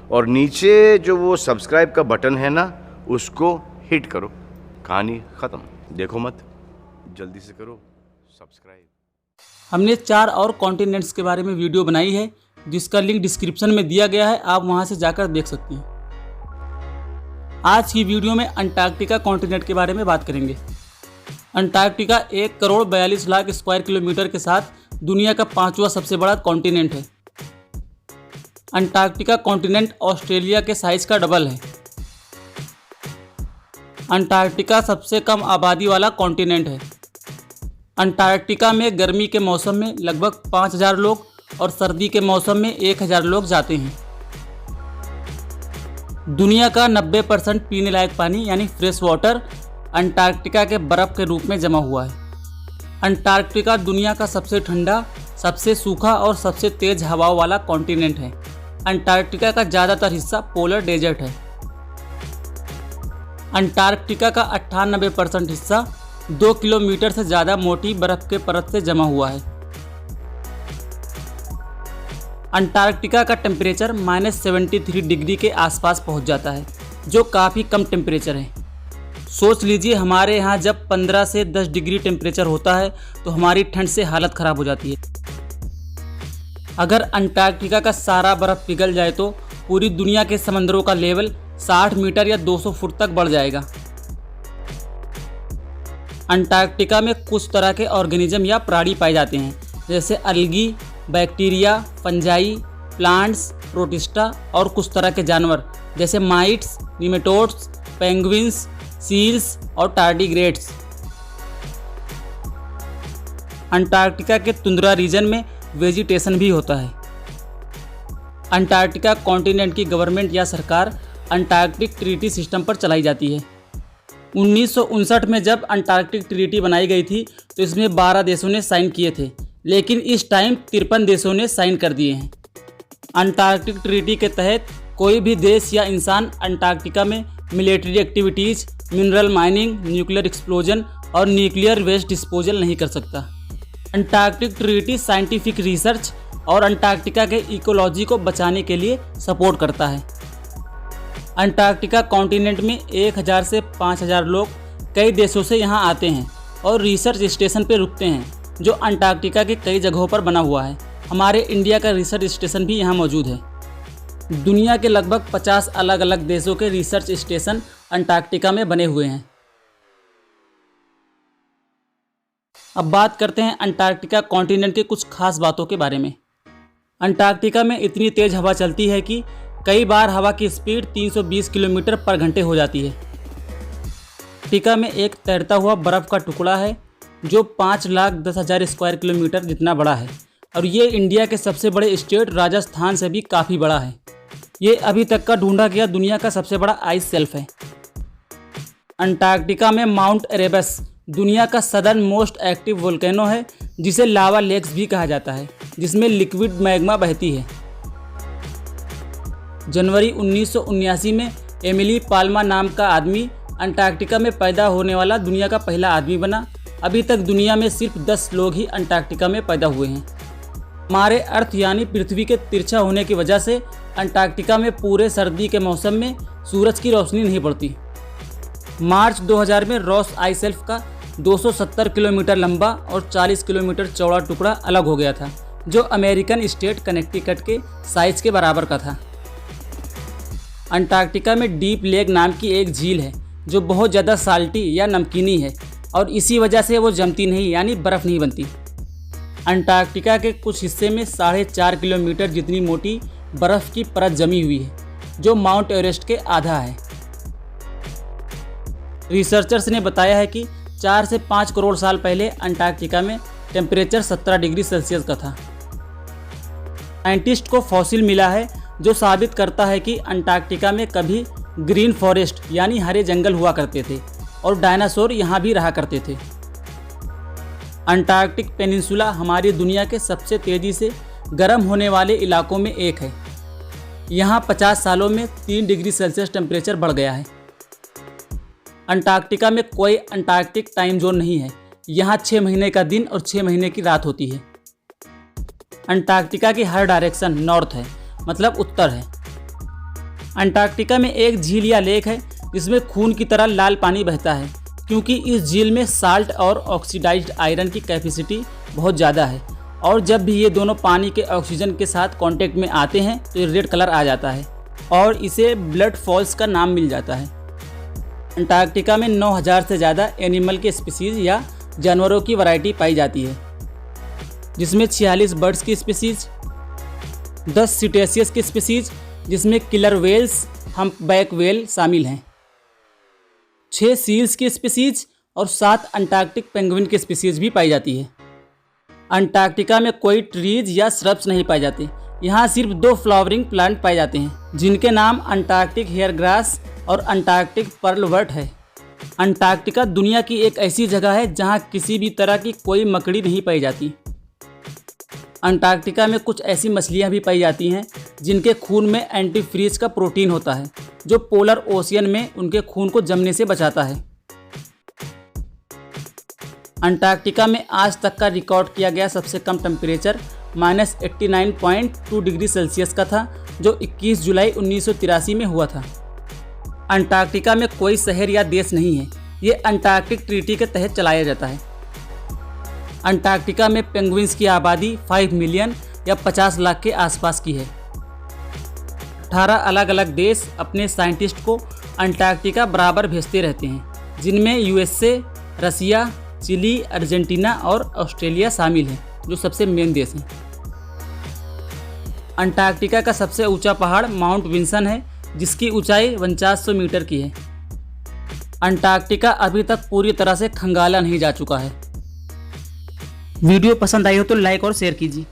और नीचे जो वो सब्सक्राइब का बटन है ना, उसको हिट करो। कहानी ख़त्म। देखो मत, जल्दी से करो सब्सक्राइब। हमने 4 और कॉन्टिनेंट्स के बारे में वीडियो बनाई है, जिसका लिंक डिस्क्रिप्शन में दिया गया है, आप वहां से जाकर देख सकते हैं। आज की वीडियो में अंटार्कटिका कॉन्टिनेंट के बारे में बात करेंगे। अंटार्कटिका 1,42,00,000 स्क्वायर किलोमीटर के साथ दुनिया का 5वां सबसे बड़ा कॉन्टिनेंट है। अंटार्कटिका कॉन्टिनेंट ऑस्ट्रेलिया के साइज का डबल है। अंटार्कटिका सबसे कम आबादी वाला कॉन्टिनेंट है। अंटार्कटिका में गर्मी के मौसम में लगभग 5,000 लोग और सर्दी के मौसम में 1,000 लोग जाते हैं। दुनिया का 90% पीने लायक पानी यानी फ्रेश वाटर अंटार्कटिका के बर्फ़ के रूप में जमा हुआ है। अंटार्कटिका दुनिया का सबसे ठंडा, सबसे सूखा और सबसे तेज़ हवाओं वाला कॉन्टिनेंट है। अंटार्कटिका का ज़्यादातर हिस्सा पोलर डेजर्ट है। अंटार्कटिका का 98% हिस्सा 2 किलोमीटर से ज़्यादा मोटी बर्फ़ के परत से जमा हुआ है। अंटार्कटिका का टेम्परेचर -73 डिग्री के आसपास पहुंच जाता है, जो काफ़ी कम टेम्परेचर है। सोच लीजिए हमारे यहाँ जब 15 से 10 डिग्री टेम्परेचर होता है तो हमारी ठंड से हालत ख़राब हो जाती है। अगर अंटार्कटिका का सारा बर्फ़ पिघल जाए तो पूरी दुनिया के समंदरों का लेवल 60 मीटर या 200 फुट तक बढ़ जाएगा। अंटार्कटिका में कुछ तरह के ऑर्गेनिज्म या प्राणी पाए जाते हैं, जैसे अलगी, बैक्टीरिया, फंजाई, प्लांट्स, प्रोटिस्टा और कुछ तरह के जानवर जैसे माइट्स, निमेटोड्स, पेंगुइन्स, सील्स और टार्डिग्रेड्स। अंटार्कटिका के तुंद्रा रीजन में वेजिटेशन भी होता है। अंटार्कटिका कॉन्टिनेंट की गवर्नमेंट या सरकार अंटार्कटिक ट्रीटी सिस्टम पर चलाई जाती है। 1959 में जब अंटार्कटिक ट्रीटी बनाई गई थी तो इसमें 12 देशों ने साइन किए थे, लेकिन इस टाइम 53 देशों ने साइन कर दिए हैं। अंटार्कटिक ट्रीटी के तहत कोई भी देश या इंसान अंटार्कटिका में military activities, mineral mining, nuclear explosion और न्यूक्लियर वेस्ट डिस्पोजल नहीं कर सकता। अंटार्कटिक ट्रीटी साइंटिफिक रिसर्च और अंटार्कटिका के इकोलॉजी को बचाने के लिए सपोर्ट करता है। अंटार्कटिका कॉन्टिनेंट में 1,000 से 5,000 लोग कई देशों से यहाँ आते हैं और रिसर्च स्टेशन पर रुकते हैं, जो अंटार्कटिका के कई जगहों पर बना हुआ है। हमारे इंडिया का रिसर्च स्टेशन भी यहाँ मौजूद है। दुनिया के लगभग 50 अलग अलग देशों के रिसर्च स्टेशन अंटार्कटिका में बने हुए हैं। अब बात करते हैं अंटार्कटिका कॉन्टिनेंट के कुछ खास बातों के बारे में। अंटार्कटिका में इतनी तेज़ हवा चलती है कि कई बार हवा की स्पीड 320 किलोमीटर पर घंटे हो जाती है। अंटार्कटिका में एक तैरता हुआ बर्फ़ का टुकड़ा है जो 5,10,000 स्क्वायर किलोमीटर जितना बड़ा है, और ये इंडिया के सबसे बड़े स्टेट राजस्थान से भी काफ़ी बड़ा है। ये अभी तक का ढूंढा गया दुनिया का सबसे बड़ा आइस शेल्फ है। अंटार्कटिका में माउंट एरेबस दुनिया का सदर्न मोस्ट एक्टिव वोल्केनो है, जिसे लावा लेक्स भी कहा जाता है, जिसमें लिक्विड मैग्मा बहती है। जनवरी 1979 में एमिली पाल्मा नाम का आदमी अंटार्कटिका में पैदा होने वाला दुनिया का पहला आदमी बना। अभी तक दुनिया में सिर्फ 10 लोग ही अंटार्कटिका में पैदा हुए हैं। हमारे अर्थ यानी पृथ्वी के तिरछा होने की वजह से अंटार्कटिका में पूरे सर्दी के मौसम में सूरज की रोशनी नहीं पड़ती। मार्च 2000 में रॉस आइस शेल्फ का 270 किलोमीटर लंबा और 40 किलोमीटर चौड़ा टुकड़ा अलग हो गया था, जो अमेरिकन स्टेट कनेक्टिकट के साइज के बराबर का था। अंटार्कटिका में डीप लेक नाम की एक झील है जो बहुत ज़्यादा साल्टी या नमकीनी है, और इसी वजह से वो जमती नहीं यानी बर्फ़ नहीं बनती। अंटार्कटिका के कुछ हिस्से में 4.5 किलोमीटर जितनी मोटी बर्फ़ की परत जमी हुई है, जो माउंट एवरेस्ट के आधा है। रिसर्चर्स ने बताया है कि 4 से 5 करोड़ साल पहले अंटार्कटिका में टेम्परेचर 17 डिग्री सेल्सियस का था। साइंटिस्ट को फॉसिल मिला है जो साबित करता है कि अंटार्कटिका में कभी ग्रीन फॉरेस्ट यानी हरे जंगल हुआ करते थे और डायनासोर यहाँ भी रहा करते थे। अंटार्कटिक पेनिनसुला हमारी दुनिया के सबसे तेज़ी से गर्म होने वाले इलाकों में एक है। यहाँ 50 सालों में 3 डिग्री सेल्सियस टेम्परेचर बढ़ गया है। अंटार्कटिका में कोई अंटार्कटिक टाइम जोन नहीं है। यहाँ 6 महीने का दिन और 6 महीने की रात होती है। अंटार्कटिका की हर डायरेक्शन नॉर्थ है, मतलब उत्तर है। अंटार्कटिका में एक झील या लेक है जिसमें खून की तरह लाल पानी बहता है, क्योंकि इस झील में साल्ट और ऑक्सीडाइज्ड आयरन की कैपेसिटी बहुत ज़्यादा है, और जब भी ये दोनों पानी के ऑक्सीजन के साथ कांटेक्ट में आते हैं तो ये रेड कलर आ जाता है और इसे ब्लड फॉल्स का नाम मिल जाता है। अंटार्कटिका में 9000 से ज़्यादा एनिमल के स्पीसीज़ या जानवरों की वैरायटी पाई जाती है, जिसमें 46 बर्ड्स की स्पीसीज़, 10 सीटेशियस की स्पीसीज़ जिसमें किलर वेल्स, हम्पबैक वेल शामिल हैं, 6 सील्स की स्पीसीज़ और 7 अंटार्कटिक पेंगुइन की स्पीसीज़ भी पाई जाती है। अंटार्कटिका में कोई ट्रीज या श्रब्स नहीं पाए जाते। यहाँ सिर्फ 2 फ्लावरिंग प्लांट पाए जाते हैं, जिनके नाम अंटार्कटिक हेयर ग्रास और अंटार्कटिक पर्लवर्ट है। अंटार्कटिका दुनिया की एक ऐसी जगह है जहाँ किसी भी तरह की कोई मकड़ी नहीं पाई जाती। अंटार्कटिका में कुछ ऐसी मछलियाँ भी पाई जाती हैं जिनके खून में एंटीफ्रीज का प्रोटीन होता है, जो पोलर ओशियन में उनके खून को जमने से बचाता है। अंटार्कटिका में आज तक का रिकॉर्ड किया गया सबसे कम टेम्परेचर -89.2 डिग्री सेल्सियस का था, जो 21 जुलाई 1983 में हुआ था। अंटार्कटिका में कोई शहर या देश नहीं है, ये अंटार्कटिक ट्रीटी के तहत चलाया जाता है। अंटार्कटिका में पेंगुइन्स की आबादी 5 मिलियन या 50 लाख के आसपास की है। 18 अलग अलग देश अपने साइंटिस्ट को अंटार्कटिका बराबर भेजते रहते हैं, जिनमें यूएसए, रसिया, चिली, अर्जेंटीना और ऑस्ट्रेलिया शामिल हैं, जो सबसे मेन देश हैं। अंटार्कटिका का सबसे ऊंचा पहाड़ माउंट विंसन है, जिसकी ऊंचाई 4900 मीटर की है। अंटार्कटिका अभी तक पूरी तरह से खंगाला नहीं जा चुका है। वीडियो पसंद आई हो तो लाइक और शेयर कीजिए।